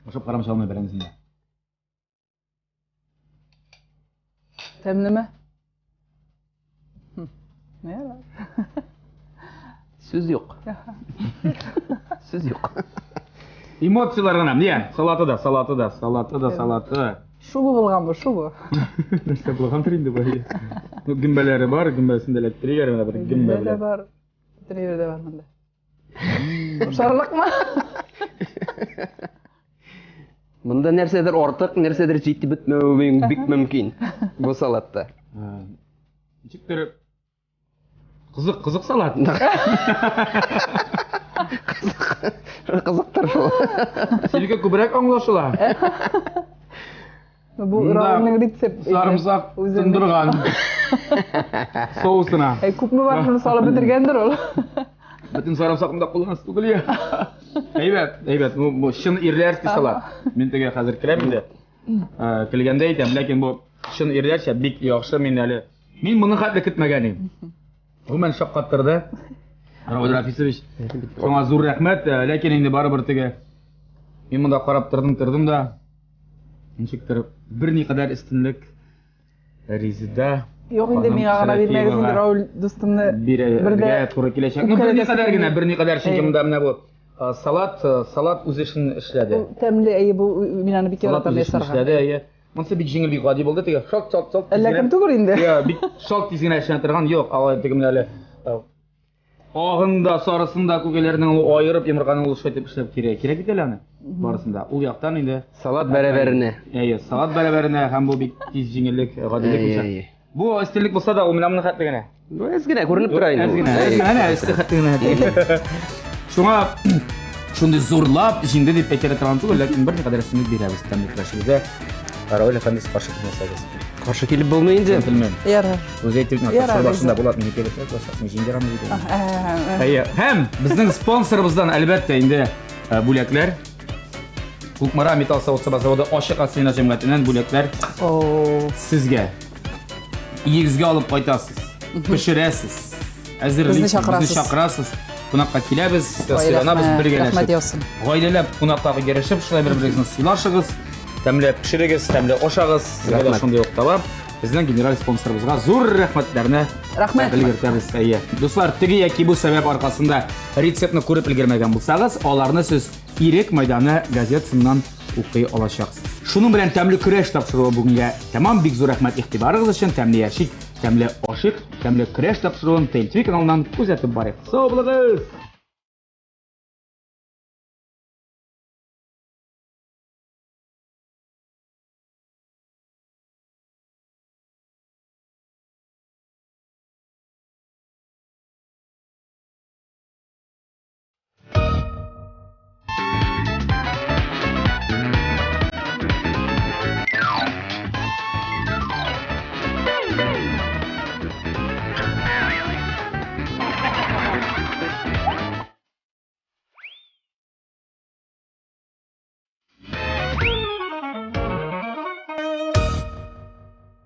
Ашап карамыш алмай бәрәңгесендә. Temli mi? Ne yarar? Söz yok. Söz yok. Эмоциялар гына, менә, салаты. Şu bu bulgan bu, şu bu. Нәрсә булгандыр инде бу. Ну, гимбәләре бар, гимбәсендә электрик менә бер гимбә Böyle белән. var. Trivir de var bende. Uşarlık mı? Bunda nersedir ortak, nersedir ciddi bitmemi bik mümkün. Bu salatta. Ничектер кызык салат. Kızıktır şu. Силге күбрәк аңлашыла. Bu Raul'un retsep. Sarımsak sındırgan. Соусына. Kup mu var şunu salı bitirgendir ol. Bütün sarımsakını da kullanası түгел ya. Әйбәт, bu шын ирләрский салат. Мин теге хәзер керәм инде. Килгәндә әйтәм, ләкин бу шын ирләрчә бик яхшы мин әле. Мин моны хәтле көтмәгән идем. Бу мен шаккаттырды. Рауль Рафисович, шуңа зур рәхмәт, ләкин инде барыбер теге мин монда карап тордым да ничектер берникадәр өстенлек Резида Yok indi mi ağına vermelisin Raul dostumla бирергә туры киләчәк. Ну берникадәр чөнки монда менә бу салат үз эшен эшләде. Temli iyi bu binanı bir kere Салат atam үз эшен esarga. эшләде, әйе. Монысы бик җиңел, бик гади булды теге. Шалт. Ләкин түгел инде. Я бик шалт тиз генә эшләнә торган юк. Алай теге менә әле агында, сарысында күгеләрнең ул аерып йомырканың ул шайтып эшләп кирәк бит әле аны. Барысында. Ул яктан инде Salat beraberine. әйе, салат бәрабәренә һәм бу бик тиз җиңеллек, гадилек булса. Бу өстенлек булса да ул менә моны хәтле генә. Bu ezgine görünüp durayın. Әнә өсте хәтле генә. Шуңа шундый зурлап җиңде дип әйтә торган түгел, ләкин бер никадәр өстенлек бирәбез тәмлекләшебезгә. Рауль Әфәндис каршы килмәсәгез. Karşı kelip bulmayınca. Джентльмен. Yarar. Үзе әйтеп Ярар, башында булат мине килеп торсаң җиңдер аны диде. Ah, Әйе, һәм безнең спонсорыбыздан әлбәттә инде бүләкләр. Кукмара металл савыт заводы Ашык Асена җәмгыятеннән бүләкләр сезгә. Игезгә алып кайтасыз. Пешерәсез. Безне Безне чакырасыз. Кунакка киләбез, сыйланабыз Рәхмәт бергәләшеп. яусын. Гаиләләп кунакка йөрешеп, шулай бер-берегезне сыйлашыгыз. Тәмләп пешерегез, тәмле ашагыз. Сезгә дә шундый ук талап. Безнең генераль спонсорыбызга зур рәхмәтләрне Рәхмәт. белгертәбез. Әйе. Дуслар, теге яки бу сәбәп аркасында рецептны күреп өлгермәгән булсагыз, аларны сез Ирек мәйданы газетасыннан укый алачаксыз. Шуның белән тәмле көрәш тапшыруы бүгенгә тәмам бик зур рәхмәт игътибарыгыз өчен. Тәмле яшик, тәмле ашык, тәмле көрәш тапшыруын ТЛТV каналыннан күзәтеп барыйк. Сау булыгыз!